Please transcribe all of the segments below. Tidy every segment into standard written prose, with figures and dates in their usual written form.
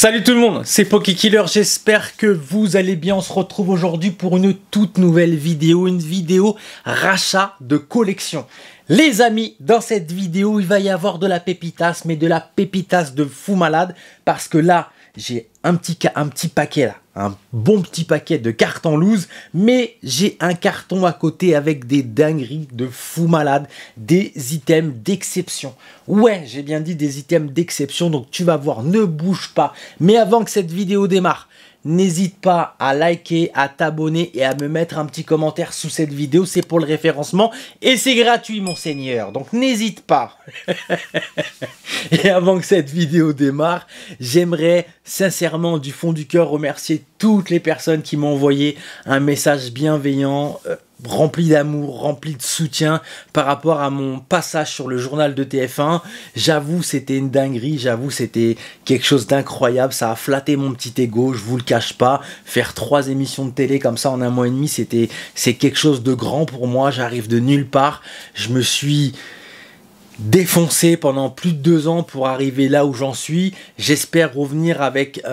Salut tout le monde, c'est PokéKiller, j'espère que vous allez bien. On se retrouve aujourd'hui pour une toute nouvelle vidéo, une vidéo rachat de collection. Les amis, dans cette vidéo, il va y avoir de la pépitas, mais de la pépitas de fou malade, parce que là, j'ai un petit paquet là, un bon petit paquet de cartes en loose, mais j'ai un carton à côté avec des dingueries de fou malade, des items d'exception. Ouais, j'ai bien dit des items d'exception, donc tu vas voir, ne bouge pas. Mais avant que cette vidéo démarre, n'hésite pas à liker, à t'abonner et à me mettre un petit commentaire sous cette vidéo, c'est pour le référencement et c'est gratuit mon seigneur, donc n'hésite pas. Et avant que cette vidéo démarre, j'aimerais sincèrement du fond du cœur remercier toutes les personnes qui m'ont envoyé un message bienveillant, rempli d'amour, rempli de soutien par rapport à mon passage sur le journal de TF1. J'avoue, c'était une dinguerie, j'avoue, c'était quelque chose d'incroyable, ça a flatté mon petit ego, je vous le cache pas. Faire 3 émissions de télé comme ça en un mois et demi, c'est quelque chose de grand pour moi, j'arrive de nulle part, je me suis défoncé pendant plus de 2 ans pour arriver là où j'en suis. J'espère revenir avec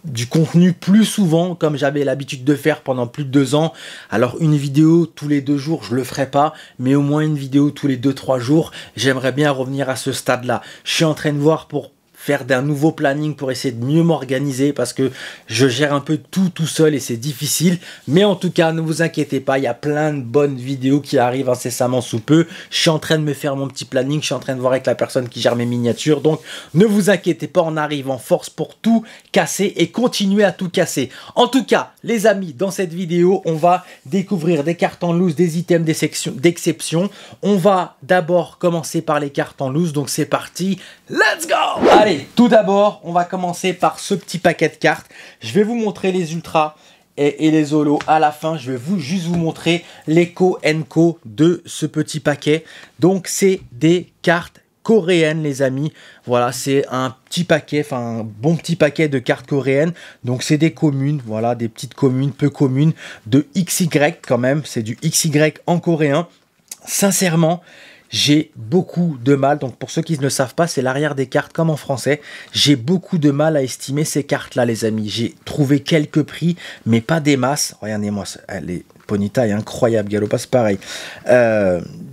du contenu plus souvent comme j'avais l'habitude de faire pendant plus de 2 ans. Alors une vidéo tous les 2 jours, je le ferai pas, mais au moins une vidéo tous les 2-3 jours. J'aimerais bien revenir à ce stade-là. Je suis en train de voir pour faire d'un nouveau planning pour essayer de mieux m'organiser parce que je gère un peu tout seul et c'est difficile. Mais en tout cas, ne vous inquiétez pas, il y a plein de bonnes vidéos qui arrivent incessamment sous peu. Je suis en train de me faire mon petit planning, je suis en train de voir avec la personne qui gère mes miniatures. Donc, ne vous inquiétez pas, on arrive en force pour tout casser et continuer à tout casser. En tout cas, les amis, dans cette vidéo, on va découvrir des cartes en loose, des items d'exception. On va d'abord commencer par les cartes en loose, donc c'est parti, let's go! Allez, tout d'abord, on va commencer par ce petit paquet de cartes. Je vais vous montrer les ultras et les holos à la fin. Je vais juste vous montrer l'éco Enco de ce petit paquet. Donc, c'est des cartes coréennes, les amis. Voilà, c'est un petit paquet, enfin un bon petit paquet de cartes coréennes. Donc, c'est des communes, voilà, des petites communes, peu communes, de XY quand même. C'est du XY en coréen. Sincèrement, j'ai beaucoup de mal, donc pour ceux qui ne le savent pas, c'est l'arrière des cartes comme en français. J'ai beaucoup de mal à estimer ces cartes-là, les amis. J'ai trouvé quelques prix, mais pas des masses. Regardez-moi, les Ponyta est incroyable, Galopas pareil.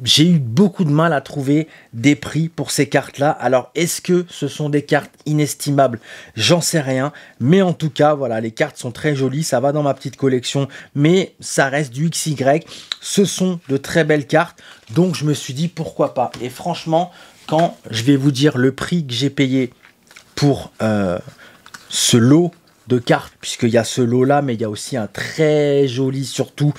J'ai eu beaucoup de mal à trouver des prix pour ces cartes-là. Alors, est-ce que ce sont des cartes inestimables? J'en sais rien. Mais en tout cas, voilà, les cartes sont très jolies. Ça va dans ma petite collection, mais ça reste du XY. Ce sont de très belles cartes. Donc, je me suis dit, pourquoi pas? Et franchement, quand je vais vous dire le prix que j'ai payé pour ce lot de cartes, puisqu'il y a ce lot là, mais il y a aussi un très joli, surtout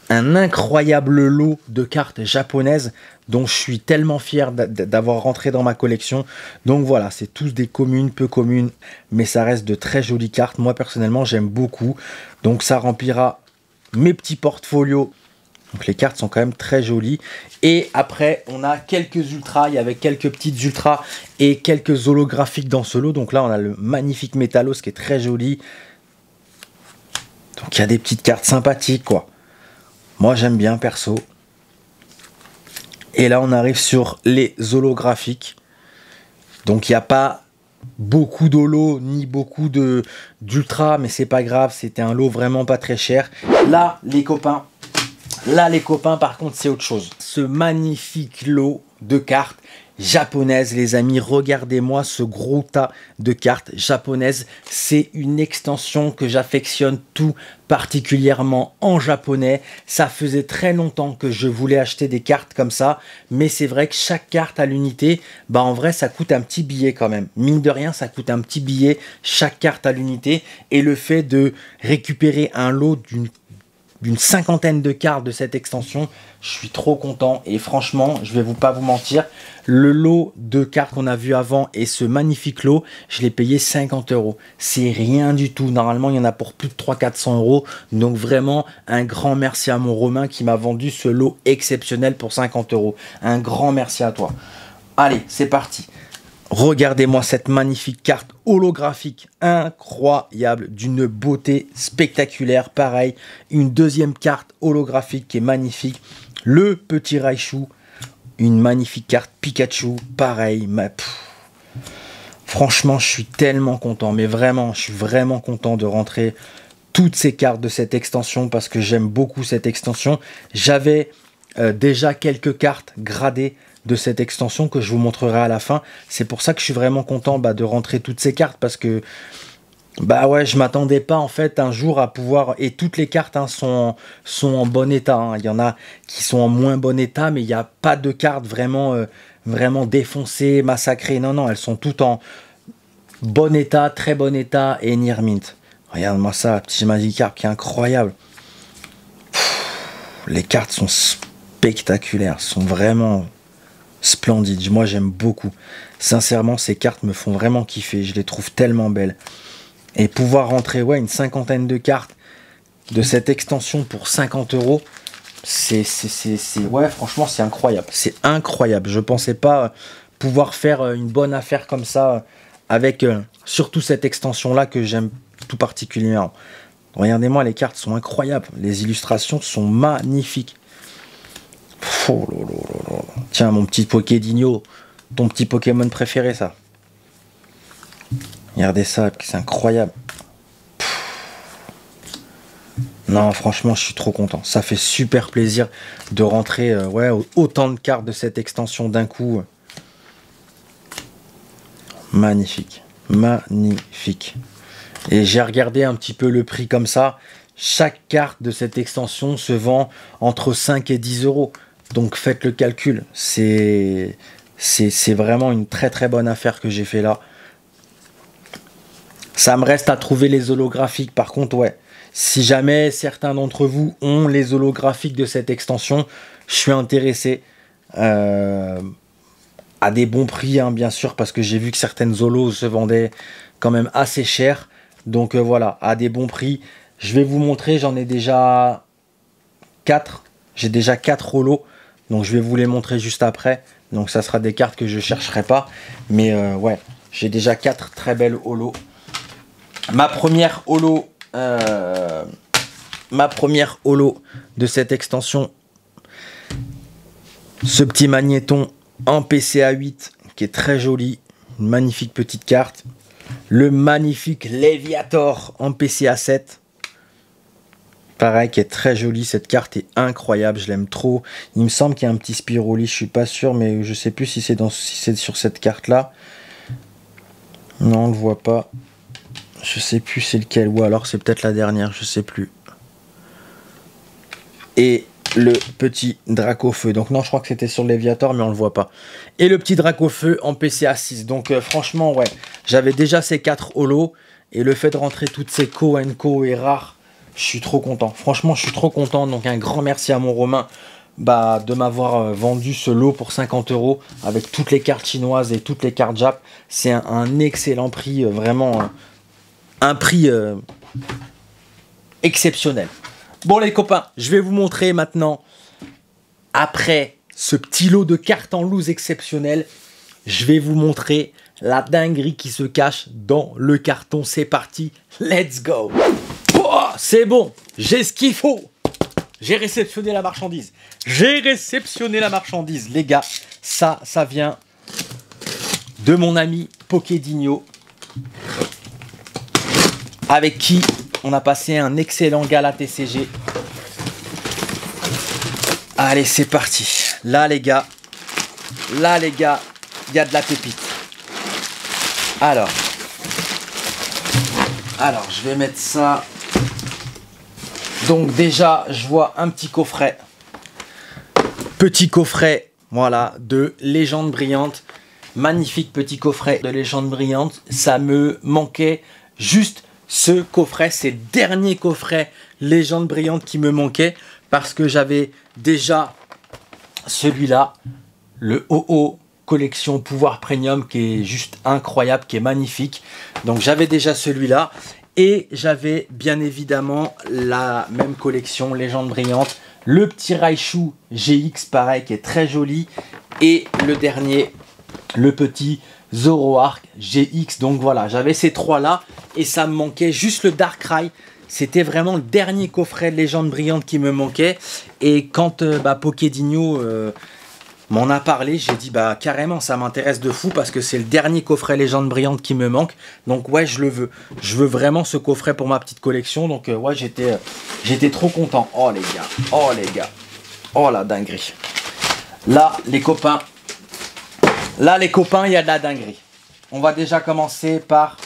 un incroyable lot de cartes japonaises dont je suis tellement fier d'avoir rentré dans ma collection. Donc voilà, c'est tous des communes, peu communes, mais ça reste de très jolies cartes. Moi personnellement, j'aime beaucoup, donc ça remplira mes petits portfolios. Donc les cartes sont quand même très jolies. Et après, on a quelques ultras. Il y avait quelques petites ultras et quelques holographiques dans ce lot. Donc là, on a le magnifique Métalos qui est très joli. Donc il y a des petites cartes sympathiques, quoi. Moi, j'aime bien, perso. Et là, on arrive sur les holographiques. Donc il n'y a pas beaucoup d'holo ni beaucoup d'ultra, mais c'est pas grave. C'était un lot vraiment pas très cher. Là, les copains... Là, les copains, par contre, c'est autre chose. Ce magnifique lot de cartes japonaises, les amis, regardez-moi ce gros tas de cartes japonaises. C'est une extension que j'affectionne tout particulièrement en japonais. Ça faisait très longtemps que je voulais acheter des cartes comme ça, mais c'est vrai que chaque carte à l'unité, bah en vrai, ça coûte un petit billet quand même. Mine de rien, ça coûte un petit billet chaque carte à l'unité. Et le fait de récupérer un lot d'une cinquantaine de cartes de cette extension, je suis trop content et franchement, je vais pas vous mentir, le lot de cartes qu'on a vu avant et ce magnifique lot, je l'ai payé 50 €. C'est rien du tout. Normalement, il y en a pour plus de 300-400 €. Donc vraiment, un grand merci à mon Romain qui m'a vendu ce lot exceptionnel pour 50 €. Un grand merci à toi. Allez, c'est parti. Regardez-moi cette magnifique carte holographique incroyable, d'une beauté spectaculaire. Pareil, une deuxième carte holographique qui est magnifique. Le petit Raichu, une magnifique carte Pikachu, pareil. Franchement, je suis tellement content, mais vraiment, je suis vraiment content de rentrer toutes ces cartes de cette extension parce que j'aime beaucoup cette extension. J'avais déjà quelques cartes gradées de cette extension que je vous montrerai à la fin. C'est pour ça que je suis vraiment content de rentrer toutes ces cartes parce que bah ouais, je m'attendais pas en fait un jour à pouvoir, et toutes les cartes sont en bon état, hein. Il y en a qui sont en moins bon état, mais il n'y a pas de cartes vraiment vraiment défoncées, massacrées. Non, non, elles sont toutes en bon état, très bon état et near mint. Regarde-moi ça, petit Magikarp qui est incroyable. Les cartes sont spectaculaires, sont vraiment splendides. Moi, j'aime beaucoup. Sincèrement, ces cartes me font vraiment kiffer. Je les trouve tellement belles. Et pouvoir rentrer une cinquantaine de cartes de cette extension pour 50 €, ouais, franchement, c'est incroyable. C'est incroyable. Je pensais pas pouvoir faire une bonne affaire comme ça avec surtout cette extension-là que j'aime tout particulièrement. Regardez-moi, les cartes sont incroyables. Les illustrations sont magnifiques. Oh là là là là. Tiens, mon petit Pokédigno, ton petit Pokémon préféré, ça. Regardez ça, c'est incroyable. Non, franchement, je suis trop content. Ça fait super plaisir de rentrer autant de cartes de cette extension d'un coup. Magnifique. Magnifique. Et j'ai regardé un petit peu le prix comme ça. Chaque carte de cette extension se vend entre 5 et 10 €. Donc faites le calcul. C'est vraiment une très très bonne affaire que j'ai fait là. Ça me reste à trouver les holographiques. Par contre, ouais, si jamais certains d'entre vous ont les holographiques de cette extension, je suis intéressé à des bons prix, hein, bien sûr, parce que j'ai vu que certaines holos se vendaient quand même assez cher. Donc voilà, à des bons prix. Je vais vous montrer, j'en ai déjà 4. J'ai déjà 4 holos. Donc je vais vous les montrer juste après. Donc ça sera des cartes que je ne chercherai pas. Mais ouais, j'ai déjà 4 très belles holos. Ma première holo de cette extension, ce petit magnéton en PCA 8 qui est très joli, une magnifique petite carte. Le magnifique Léviator en PCA 7, pareil, qui est très joli. Cette carte est incroyable, je l'aime trop. Il me semble qu'il y a un petit Spiroli, je suis pas sûr, mais je sais plus si c'est sur cette carte là. Non, on le voit pas. Je sais plus c'est lequel, ou alors c'est peut-être la dernière, je sais plus. Et le petit Dracofeu. Donc non, je crois que c'était sur le Léviator, mais on le voit pas. Et le petit Dracofeu en PCA 6. Donc franchement, ouais, j'avais déjà ces 4 holos. Et le fait de rentrer toutes ces Co et rares, je suis trop content. Franchement, je suis trop content. Donc un grand merci à mon Romain de m'avoir vendu ce lot pour 50 € avec toutes les cartes chinoises et toutes les cartes Jap. C'est un excellent prix, vraiment un prix exceptionnel. Bon les copains, je vais vous montrer maintenant, après ce petit lot de cartes en loose exceptionnel, je vais vous montrer la dinguerie qui se cache dans le carton. C'est parti, let's go. Oh, c'est bon, j'ai ce qu'il faut. J'ai réceptionné la marchandise. J'ai réceptionné la marchandise, les gars. Ça vient de mon ami Pokédigno, avec qui on a passé un excellent gala TCG. Allez, c'est parti. Là, les gars, il y a de la pépite. Alors, je vais mettre ça. Donc déjà, je vois un petit coffret. Petit coffret, voilà, de Légende Brillante. Magnifique petit coffret de Légende Brillante. Ça me manquait juste ce coffret. C'est le dernier coffret Légende Brillante qui me manquait. Parce que j'avais déjà celui-là. Le OO collection Pouvoir Premium qui est juste incroyable, qui est magnifique. Donc j'avais déjà celui-là. Et j'avais bien évidemment la même collection Légende Brillante, le petit Raichu GX pareil qui est très joli, et le dernier, le petit Zoroark GX. Donc voilà, j'avais ces trois là et ça me manquait juste le Darkrai. C'était vraiment le dernier coffret de Légende Brillante qui me manquait. Et quand Pokédigno m'en a parlé. J'ai dit bah carrément ça m'intéresse de fou parce que c'est le dernier coffret légende brillante qui me manque. Donc ouais, je le veux. Je veux vraiment ce coffret pour ma petite collection. Donc ouais, j'étais trop content. Oh les gars, oh les gars, oh la dinguerie. Là les copains, il y a de la dinguerie. On va déjà commencer par,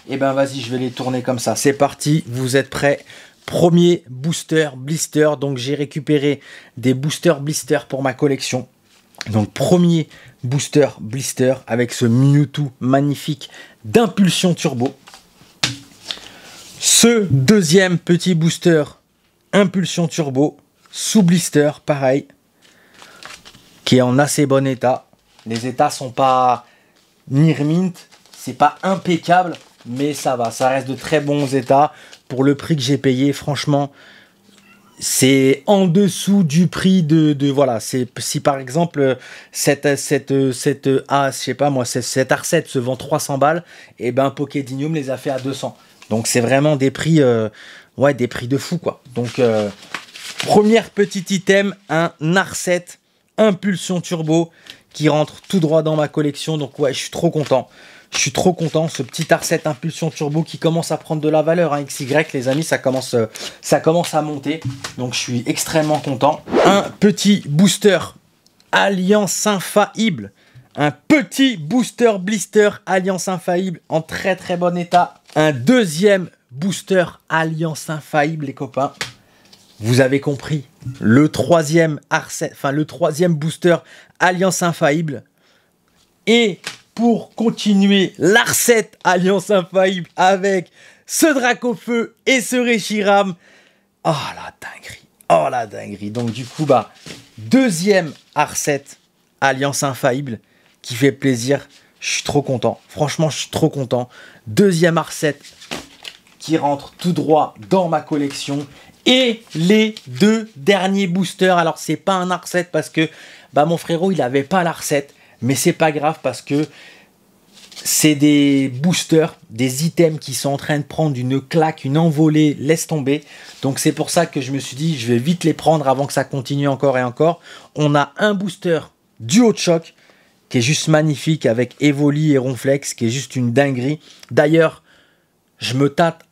eh ben vas-y, je vais les tourner comme ça. C'est parti, vous êtes prêts? Premier booster blister. Donc j'ai récupéré des boosters blister pour ma collection. Donc premier booster blister avec ce Mewtwo magnifique d'impulsion turbo. Ce deuxième petit booster impulsion turbo sous blister, pareil, qui est en assez bon état. Les états sont pas mint, c'est pas impeccable, mais ça va, ça reste de très bons états pour le prix que j'ai payé. Franchement, c'est en dessous du prix de voilà. C'est si par exemple cette je sais pas moi, cette R7 se vend 300 balles, et ben Pokédinium les a fait à 200. Donc c'est vraiment des prix ouais, des prix de fou quoi. Donc première petit item, un R7 impulsion turbo qui rentre tout droit dans ma collection. Donc ouais, je suis trop content. Je suis trop content. Ce petit R7 impulsion turbo qui commence à prendre de la valeur. Hein. XY, les amis, ça commence à monter. Donc je suis extrêmement content. Un petit booster Alliance Infaillible. Un petit booster blister Alliance Infaillible en très très bon état. Un deuxième booster Alliance Infaillible, les copains. Vous avez compris, le troisième R7, enfin le troisième booster Alliance Infaillible. Et pour continuer, l'R7 Alliance Infaillible avec ce Dracofeu et ce Reshiram. Oh la dinguerie, oh la dinguerie. Donc du coup, bah, deuxième R7 Alliance Infaillible qui fait plaisir. Je suis trop content, franchement je suis trop content. Deuxième R7 qui rentre tout droit dans ma collection. Et les deux derniers boosters. Alors c'est pas un R7 parce que bah, mon frérot il avait pas l'R7. Mais c'est pas grave parce que c'est des boosters, des items qui sont en train de prendre une claque, une envolée, laisse tomber. Donc c'est pour ça que je me suis dit je vais vite les prendre avant que ça continue encore et encore. On a un booster duo de choc qui est juste magnifique avec Evoli et Ronflex qui est juste une dinguerie. D'ailleurs, je me tâte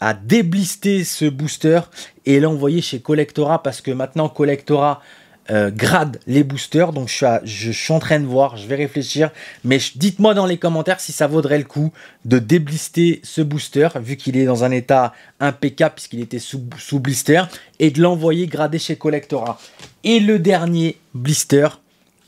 à déblister ce booster et l'envoyer chez Collectora parce que maintenant Collectora grade les boosters. Donc je suis en train de voir, je vais réfléchir, mais dites-moi dans les commentaires si ça vaudrait le coup de déblister ce booster vu qu'il est dans un état impeccable puisqu'il était sous blister et de l'envoyer gradé chez Collectora. Et le dernier blister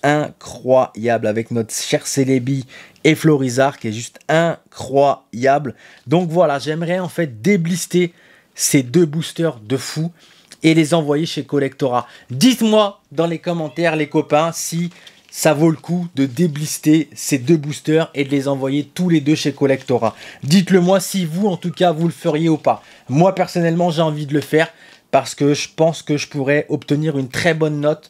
incroyable avec notre cher Celebi et Florizard qui est juste incroyable. Donc voilà, j'aimerais en fait déblister ces deux boosters de fou et les envoyer chez Collectora. Dites-moi dans les commentaires les copains si ça vaut le coup de déblister ces deux boosters et de les envoyer tous les deux chez Collectora. Dites-le moi si vous en tout cas vous le feriez ou pas. Moi personnellement j'ai envie de le faire parce que je pense que je pourrais obtenir une très bonne note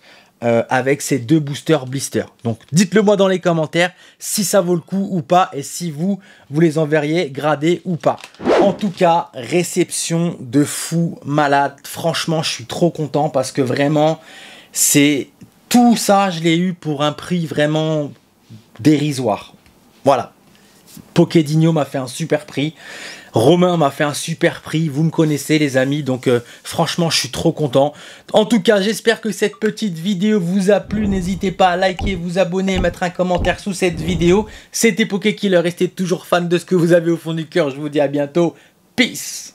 avec ces deux boosters blister. Donc dites-le moi dans les commentaires si ça vaut le coup ou pas et si vous les enverriez gradés ou pas. En tout cas, réception de fou malade. Franchement, je suis trop content parce que vraiment, c'est tout ça, je l'ai eu pour un prix vraiment dérisoire. Voilà. Pokédinium m'a fait un super prix. Romain m'a fait un super prix, vous me connaissez les amis, donc franchement je suis trop content. En tout cas j'espère que cette petite vidéo vous a plu, n'hésitez pas à liker, vous abonner, mettre un commentaire sous cette vidéo. C'était Pokékiller, restez toujours fan de ce que vous avez au fond du cœur, je vous dis à bientôt, peace.